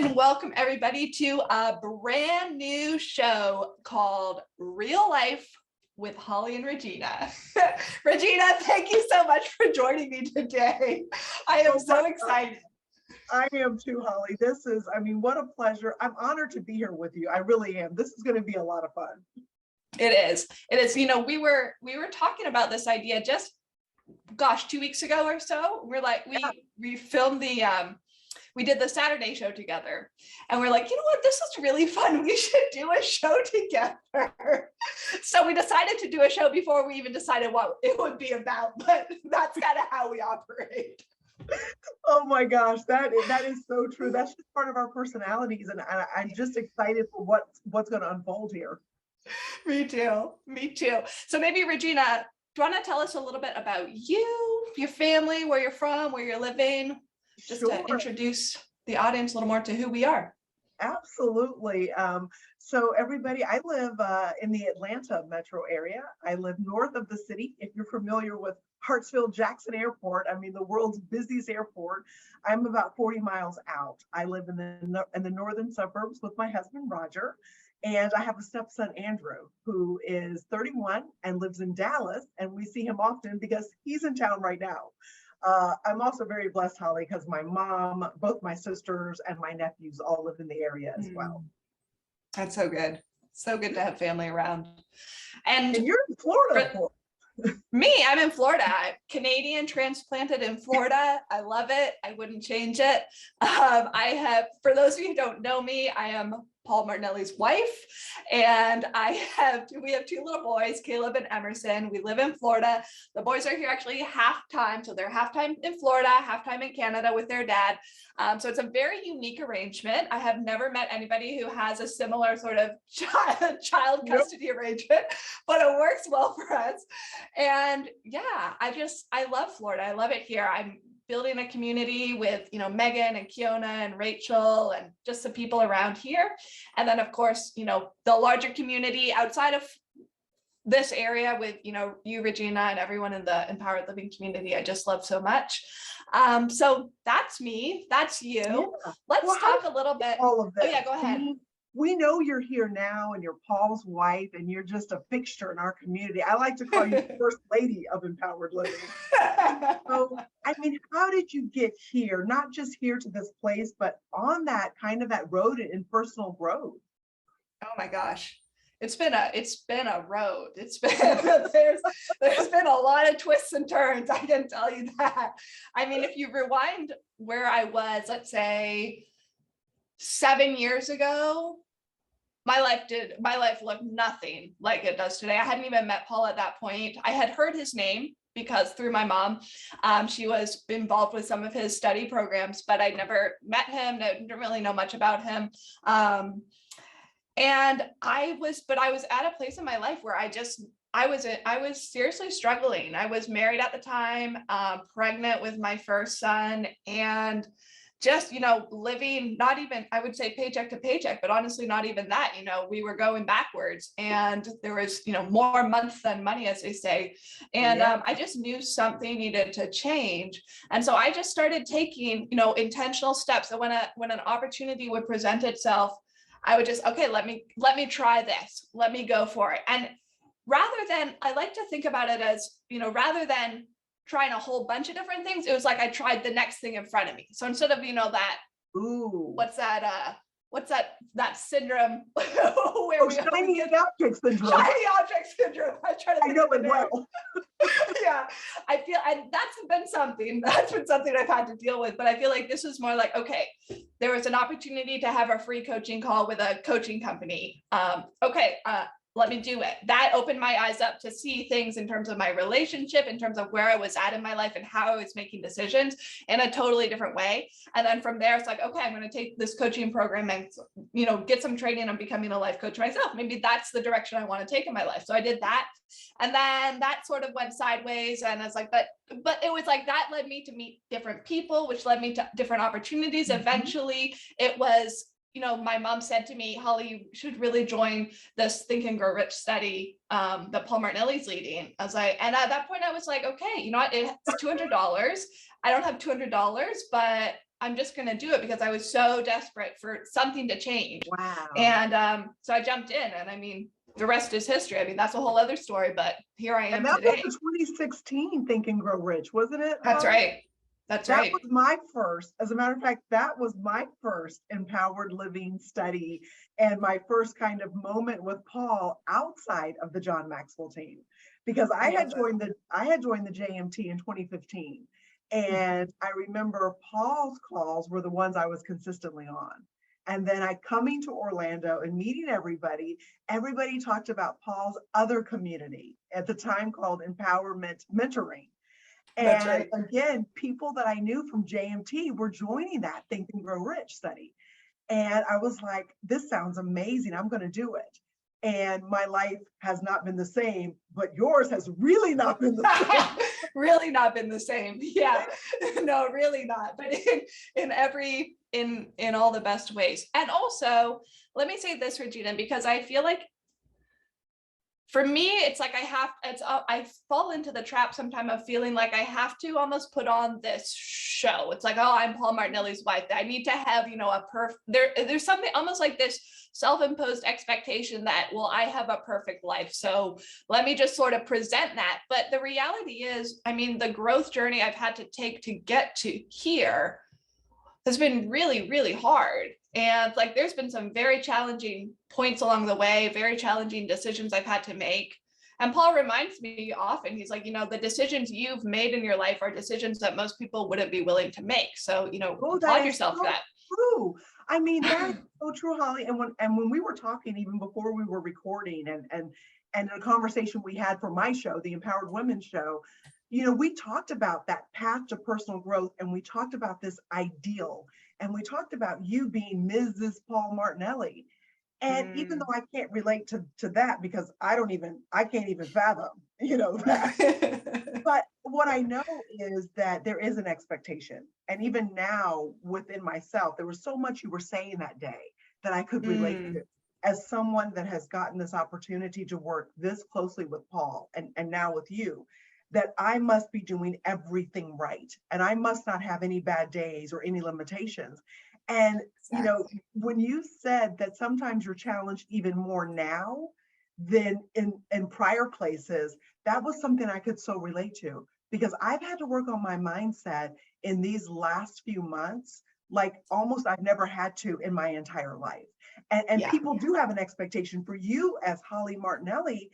and welcome everybody to a brand new show called Real Life with Holly and Regina. Regina, thank you so much for joining me today. I am so excited. I am too, Holly. What a pleasure. I'm honored to be here with you. I really am. This is going to be a lot of fun. It is. You know, we were talking about this idea just, 2 weeks ago or so. We're like, we filmed we did the Saturday show together, and we're like, you know what, this is really fun. We should do a show together. So we decided to do a show before we even decided what it would be about, but that's kind of how we operate. Oh my gosh, that is so true. That's just part of our personalities, and I'm just excited for what's going to unfold here. Me too. So maybe Regina, do you want to tell us a little bit about you, your family, where you're from, where you're living? Just to introduce the audience a little more to who we are. Absolutely. So everybody, I live in the Atlanta metro area. I live north of the city. If you're familiar with Hartsfield-Jackson Airport, the world's busiest airport, I'm about 40 miles out. I live in the northern suburbs with my husband, Roger. And I have a stepson, Andrew, who is 31 and lives in Dallas. And we see him often because he's in town right now. I'm also very blessed, Holly, because my mom, both my sisters and my nephews all live in the area as well. That's so good. So good to have family around. And you're in Florida. Me, I'm in Florida. I'm Canadian, transplanted in Florida. I love it. I wouldn't change it. For those of you who don't know me, I am Paul Martinelli's wife, and we have two little boys, Caleb and Emerson. We live in Florida. The boys are here actually half-time, so they're half-time in Florida, half-time in Canada with their dad. So it's a very unique arrangement. I have never met anybody who has a similar sort of child custody arrangement, but it works well for us. And yeah, I love Florida. I love it here. I'm building a community with, Megan and Kiona and Rachel and just the people around here. And then of course, the larger community outside of this area with, you, Regina, and everyone in the Empowered Living community, I just love so much. So that's me, that's you. Yeah. Let's talk a little bit. All of this. Oh yeah, go ahead. We know you're here now and you're Paul's wife and you're just a fixture in our community. I like to call you the first lady of Empowered Living. So, how did you get here? Not just here to this place, but on that road in personal growth? Oh my gosh. It's been a road. There's been a lot of twists and turns. I can tell you that. If you rewind where I was, let's say 7 years ago, my life looked nothing like it does today. I hadn't even met Paul at that point. I had heard his name because through my mom, she was involved with some of his study programs, but I never met him. I didn't really know much about him. And I was at a place in my life where I was seriously struggling. I was married at the time, pregnant with my first son, and just, living, not even, I would say paycheck to paycheck, but honestly, not even that, we were going backwards, and there was, more month than money, as they say. And I just knew something needed to change. And so I just started taking, intentional steps. So when an opportunity would present itself, I would just, okay, let me try this, let me go for it. And I like to think about it as, rather than trying a whole bunch of different things, it was like I tried the next thing in front of me. So instead of, that, what's that syndrome where shiny object syndrome. Shiny object syndrome. I know it well. Yeah, I feel, and that's been something I've had to deal with, but I feel like this was more like, okay, there was an opportunity to have a free coaching call with a coaching company. Let me do it. That opened my eyes up to see things in terms of my relationship, in terms of where I was at in my life and how I was making decisions in a totally different way. And then from there, it's like, okay, I'm going to take this coaching program and, get some training on becoming a life coach myself. Maybe that's the direction I want to take in my life. So I did that. And then that sort of went sideways. And I was like, but it was like, that led me to meet different people, which led me to different opportunities. Mm-hmm. Eventually it was, my mom said to me, Holly, you should really join this Think and Grow Rich study that Paul Martinelli's leading. And at that point I was like, okay, you know what? It's $200. I don't have $200, but I'm just going to do it because I was so desperate for something to change. Wow. And so I jumped in, and I mean, the rest is history. I mean, that's a whole other story, but here I am And that today. was the 2016 Think and Grow Rich, wasn't it, That's Holly? right. That's That right. was my first, as a matter of fact, that was my first empowered living study and my first kind of moment with Paul outside of the John Maxwell team, because I had joined the JMT in 2015. And I remember Paul's calls were the ones I was consistently on. And then I coming to Orlando and meeting everybody talked about Paul's other community at the time called Empowerment Mentoring. That's And right. again, people that I knew from JMT were joining that Think and Grow Rich study. And I was like, this sounds amazing. I'm going to do it. And my life has not been the same, but yours has really not been the same. Really not been the same. Yeah, no, really not. But in all the best ways. And also, let me say this, Regina, because I feel like for me, it's like I fall into the trap sometime of feeling like I have to almost put on this show. It's like, oh, I'm Paul Martinelli's wife. I need to have, there's something almost like this self-imposed expectation that, well, I have a perfect life. So let me just sort of present that. But the reality is, I mean, the growth journey I've had to take to get to here has been really, really hard. And like, there's been some very challenging points along the way, very challenging decisions I've had to make. And Paul reminds me often, he's like, the decisions you've made in your life are decisions that most people wouldn't be willing to make. So, applaud yourself for that. True. I mean, that is so true, Holly. And when we were talking, even before we were recording, and a conversation we had for my show, the Empowered Women Show, we talked about that path to personal growth, and we talked about this ideal, and we talked about you being Mrs. Paul Martinelli. And even though I can't relate to that because I can't even fathom, that. But what I know is that there is an expectation. And even now within myself, there was so much you were saying that day that I could relate to. As someone that has gotten this opportunity to work this closely with Paul and now with you, that I must be doing everything right. And I must not have any bad days or any limitations. And, when you said that sometimes you're challenged even more now than in prior places, that was something I could so relate to, because I've had to work on my mindset in these last few months, like almost I've never had to in my entire life. And people do have an expectation for you as Holly Martinelli.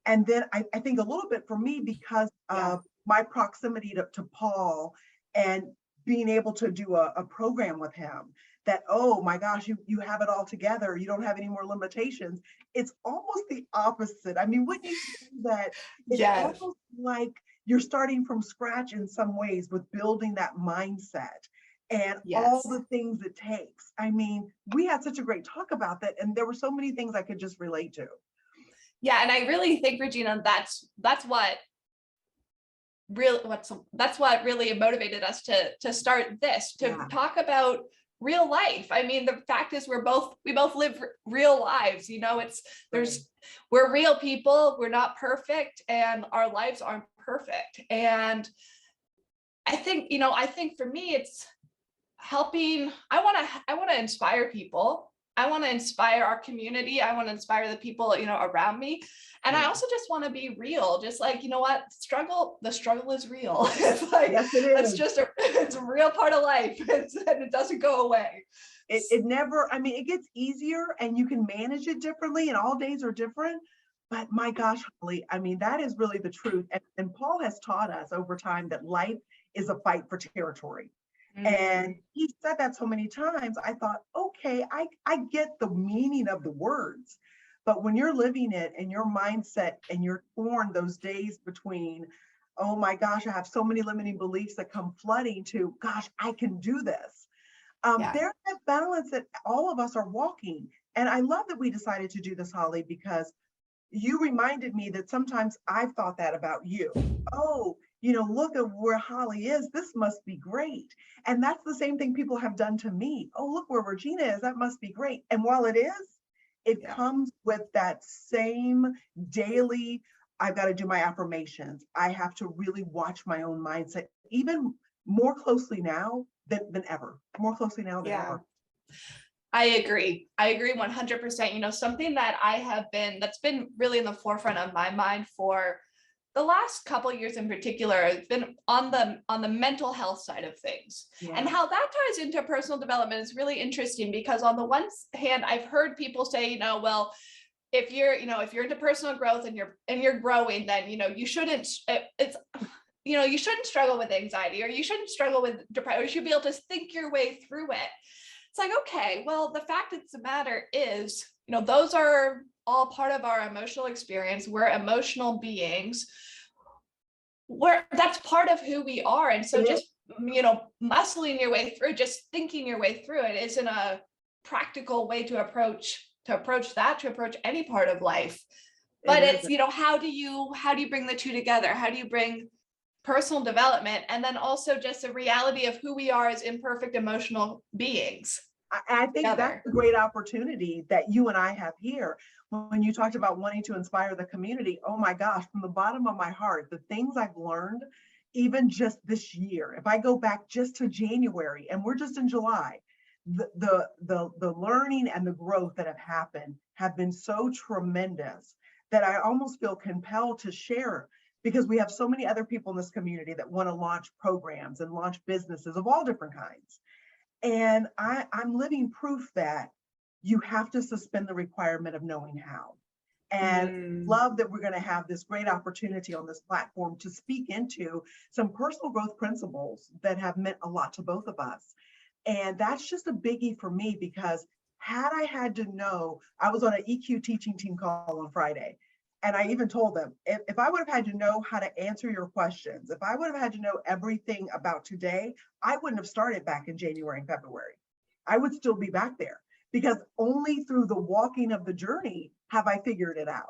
And then I think a little bit for me because of my proximity to Paul and being able to do a program with him, that, oh my gosh, you have it all together. You don't have any more limitations. It's almost the opposite. I mean, wouldn't you say that it's almost like you're starting from scratch in some ways with building that mindset and all the things it takes? I mean, we had such a great talk about that, and there were so many things I could just relate to. Yeah, and I really think, Regina, that's what really motivated us to start this, to talk about real life. I mean, the fact is we both live real lives. We're real people. We're not perfect, and our lives aren't perfect. And I think for me, it's helping. I want to inspire people. I want to inspire our community. I want to inspire the people, around me. And I also just want to be real. Just like, the struggle is real. It's like, yes, it is. It's a real part of life. And it doesn't go away. It never, I mean, it gets easier and you can manage it differently, and all days are different. But my gosh, Holly, I mean, that is really the truth. And Paul has taught us over time that life is a fight for territory. And he said that so many times, I thought, okay, I get the meaning of the words. But when you're living it and your mindset and you're torn those days between, oh my gosh, I have so many limiting beliefs that come flooding, to, gosh, I can do this. There's that balance that all of us are walking. And I love that we decided to do this, Holly, because you reminded me that sometimes I've thought that about you. Oh, look at where Holly is. This must be great. And that's the same thing people have done to me. Oh, look where Regina is. That must be great. And while it is, it comes with that same daily, I've got to do my affirmations. I have to really watch my own mindset, even more closely now than ever, more closely now than Yeah. ever. I agree. I agree 100%. You know, something that that's been really in the forefront of my mind for the last couple of years in particular, has been on the mental health side of things. Yeah. And how that ties into personal development is really interesting, because on the one hand, I've heard people say, you know, well, if you're into personal growth and you're growing, then, you know, you shouldn't, it's, you know, you shouldn't struggle with anxiety, or you shouldn't struggle with depression, or you should be able to think your way through it. It's like, okay, well, the fact of the matter is, you know, those are all part of our emotional experience. We're emotional beings. That's part of who we are. And so just, you know, muscling your way through, just thinking your way through it isn't a practical way to approach any part of life. But it's, you know, how do you bring the two together? How do you bring personal development and then also just the reality of who we are as imperfect emotional beings? I think together. That's a great opportunity that you and I have here. When you talked about wanting to inspire the community, oh my gosh, from the bottom of my heart, the things I've learned, even just this year, if I go back just to January, and we're just in July, the learning and the growth that have happened have been so tremendous that I almost feel compelled to share, because we have so many other people in this community that want to launch programs and launch businesses of all different kinds. And I'm living proof that you have to suspend the requirement of knowing how. And love that we're going to have this great opportunity on this platform to speak into some personal growth principles that have meant a lot to both of us. And that's just a biggie for me, because had I had to know, I was on an EQ teaching team call on Friday. And I even told them, if I would have had to know how to answer your questions, if I would have had to know everything about today, I wouldn't have started back in January and February. I would still be back there, because only through the walking of the journey have I figured it out.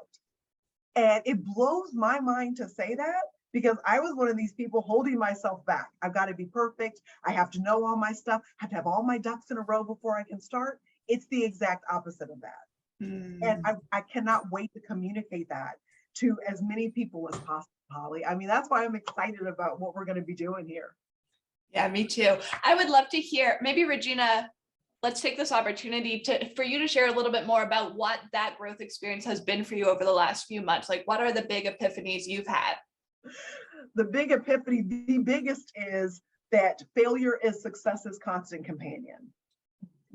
And it blows my mind to say that, because I was one of these people holding myself back. I've got to be perfect. I have to know all my stuff. I have to have all my ducks in a row before I can start. It's the exact opposite of that. And I cannot wait to communicate that to as many people as possible, Holly. I mean, that's why I'm excited about what we're going to be doing here. Yeah, me too. I would love to hear, maybe Regina, let's take this opportunity for you to share a little bit more about what that growth experience has been for you over the last few months. Like, what are the big epiphanies you've had? The big epiphany, the biggest, is that failure is success's constant companion.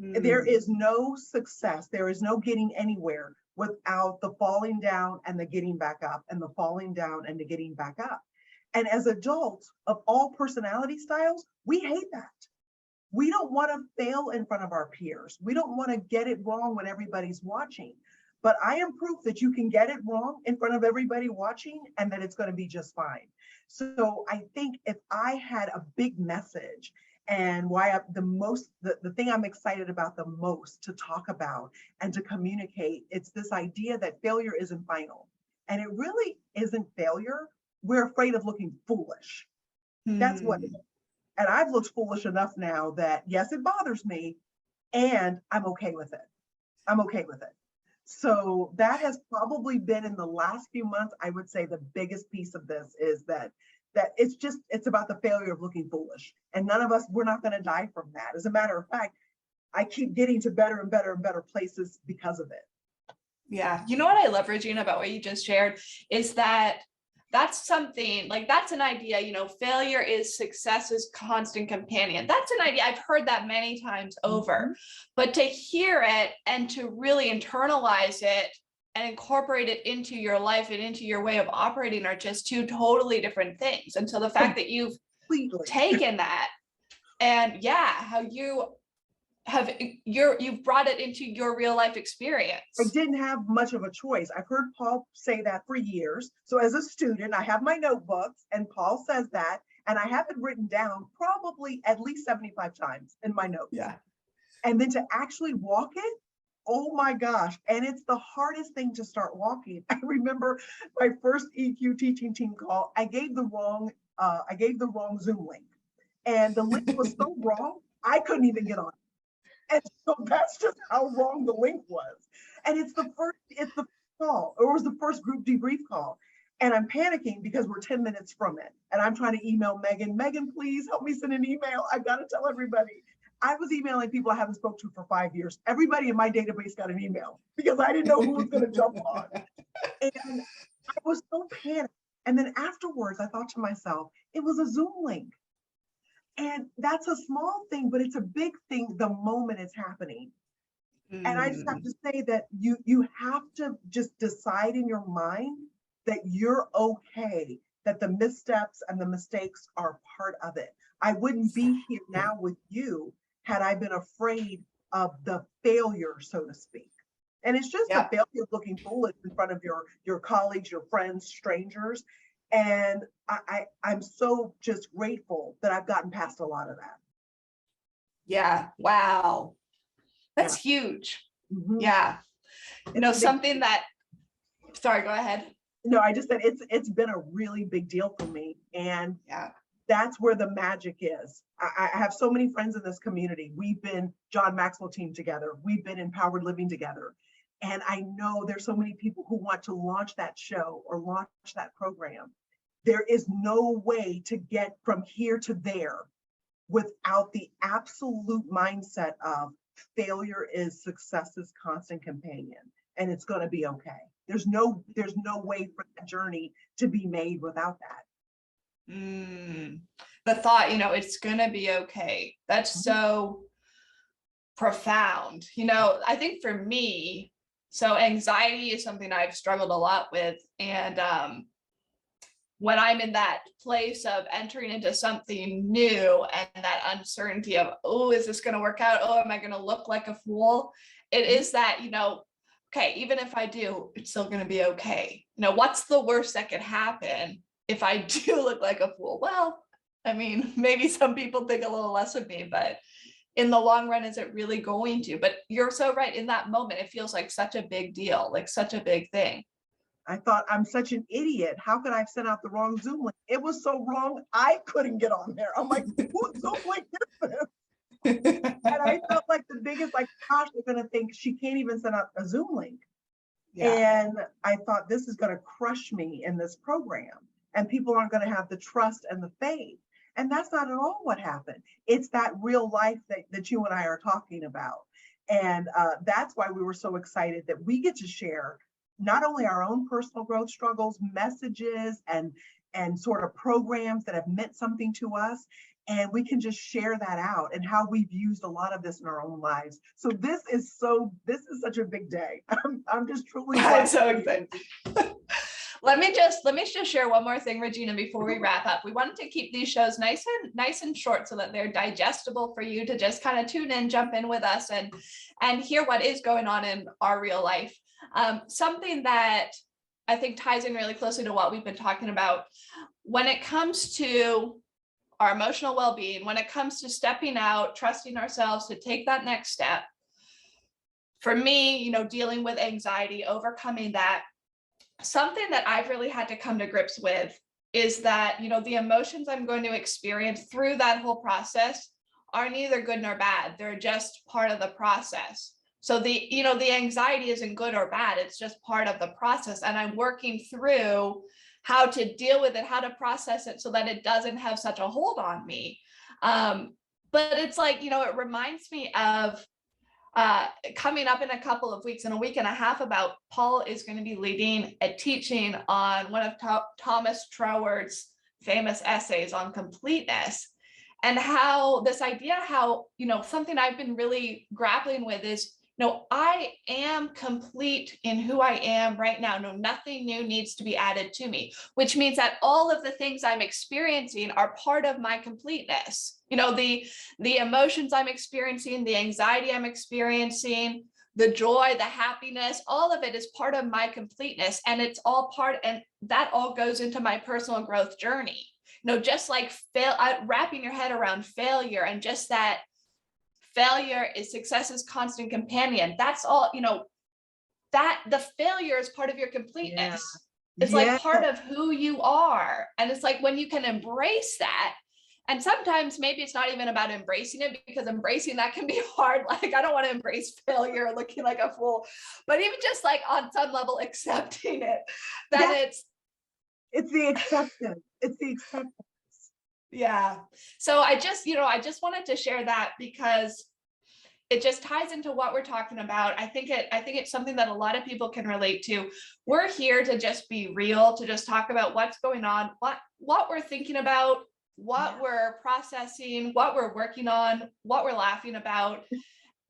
There is no success, there is no getting anywhere without the falling down and the getting back up, and the falling down and the getting back up. And as adults of all personality styles, we hate that. We don't want to fail in front of our peers. We don't want to get it wrong when everybody's watching. But I am proof that you can get it wrong in front of everybody watching, and that it's going to be just fine. So I think if I had a big message, and why the thing I'm excited about the most to talk about and to communicate, it's this idea that failure isn't final. And it really isn't failure. We're afraid of looking foolish. That's what it is. And I've looked foolish enough now that, yes, it bothers me, and I'm okay with it. I'm okay with it. So that has probably been, in the last few months, I would say the biggest piece of this is that it's about the failure of looking foolish. And none of us, we're not going to die from that. As a matter of fact, I keep getting to better and better and better places because of it. Yeah. You know what I love, Regina, about what you just shared is that that's something, like, that's an idea, you know, failure is success's constant companion. That's an idea. I've heard that many times over, but to hear it and to really internalize it and incorporate it into your life and into your way of operating are just two totally different things. And so the fact that you've taken that and how you've brought it into your real life experience. I didn't have much of a choice. I've heard Paul say that for years. So as a student, I have my notebooks, and Paul says that, and I have it written down probably at least 75 times in my notes. Yeah. And then to actually walk it, oh my gosh. And it's the hardest thing to start walking. I remember my first EQ teaching team call, I gave the wrong Zoom link. And the link was so wrong, I couldn't even get on. And so that's just how wrong the link was. And it's the first call, or it was the first group debrief call. And I'm panicking because we're 10 minutes from it. And I'm trying to email Megan, please help me send an email. I've got to tell everybody. I was emailing people I haven't spoke to for 5 years. Everybody in my database got an email because I didn't know who was going to jump on. And I was so panicked. And then afterwards, I thought to myself, it was a Zoom link. And that's a small thing, but it's a big thing the moment it's happening. And I just have to say that you have to just decide in your mind that you're okay, that the missteps and the mistakes are part of it. I wouldn't be here now with you had I been afraid of the failure, so to speak. And it's just a failure looking foolish in front of your colleagues, your friends, strangers. And I'm so just grateful that I've gotten past a lot of that. Yeah. Wow. That's huge. Mhm. Yeah. You know, something that, sorry, go ahead. No, I just said it's been a really big deal for me. And Yeah. that's where the magic is. I have so many friends in this community. We've been John Maxwell team together. We've been Empowered Living together. And I know there's so many people who want to launch that show or launch that program. There is no way to get from here to there without the absolute mindset of failure is success's constant companion, and it's going to be okay. There's no way for that journey to be made without that. The thought, you know, it's going to be okay. That's so profound. You know, I think for me, so anxiety is something I've struggled a lot with. And when I'm in that place of entering into something new and that uncertainty of, oh, is this going to work out? Oh, am I going to look like a fool? It is that, you know, okay, even if I do, it's still going to be okay. You know, what's the worst that could happen if I do look like a fool? Well, I mean, maybe some people think a little less of me, but in the long run, is it really going to? But you're so right. In that moment, it feels like such a big deal, like such a big thing. I thought, I'm such an idiot. How could I have sent out the wrong Zoom link? It was so wrong, I couldn't get on there. I'm like, whose Zoom link is this? And I felt like the biggest, like, gosh, they're going to think she can't even send out a Zoom link. Yeah. And I thought, this is going to crush me in this program. And people aren't going to have the trust and the faith. And that's not at all what happened. It's that real life that you and I are talking about. And that's why we were so excited that we get to share not only our own personal growth struggles, messages, and sort of programs that have meant something to us. And we can just share that out and how we've used a lot of this in our own lives. So this is such a big day. I'm just truly I'm so excited. Let me just share one more thing, Regina, before we wrap up. We wanted to keep these shows nice and short so that they're digestible for you to just kind of tune in, jump in with us and hear what is going on in our real life. Something that I think ties in really closely to what we've been talking about when it comes to our emotional well-being, when it comes to stepping out, trusting ourselves to take that next step. For me, you know, dealing with anxiety, overcoming that, something that I've really had to come to grips with is that, you know, the emotions I'm going to experience through that whole process are neither good nor bad. They're just part of the process. So the anxiety isn't good or bad. It's just part of the process. And I'm working through how to deal with it, how to process it so that it doesn't have such a hold on me. But it's like, you know, it reminds me of coming up in a couple of weeks, in a week and a half, about Paul is going to be leading a teaching on one of Thomas Trower's famous essays on completeness, and how this idea, how, you know, something I've been really grappling with is, no, I am complete in who I am right now. No, nothing new needs to be added to me, which means that all of the things I'm experiencing are part of my completeness. You know, the emotions I'm experiencing, the anxiety I'm experiencing, the joy, the happiness, all of it is part of my completeness. And it's all part, and that all goes into my personal growth journey. You know, just like wrapping your head around failure, and just that failure is success's constant companion. That's all, you know, that the failure is part of your completeness. Yeah. It's like part of who you are. And it's like when you can embrace that, and sometimes maybe it's not even about embracing it, because embracing that can be hard. Like, I don't want to embrace failure looking like a fool, but even just like on some level accepting it, that it's It's the acceptance. It's the acceptance. Yeah. So I just, I just wanted to share that because it just ties into what we're talking about. I think it's something that a lot of people can relate to. We're here to just be real, to just talk about what's going on, what we're thinking about, what Yeah. we're processing, what we're working on, what we're laughing about,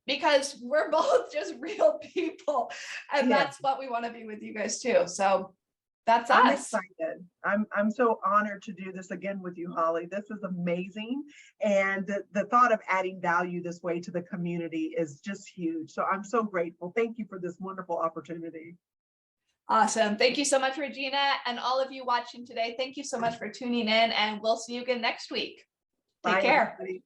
because we're both just real people. And Yeah. that's what we want to be with you guys too. So that's I'm us. excited. I'm so honored to do this again with you, Holly. This is amazing. And the thought of adding value this way to the community is just huge. So I'm so grateful. Thank you for this wonderful opportunity. Awesome. Thank you so much, Regina, and all of you watching today. Thank you so much for tuning in, and we'll see you again next week. Take Bye, care. everybody.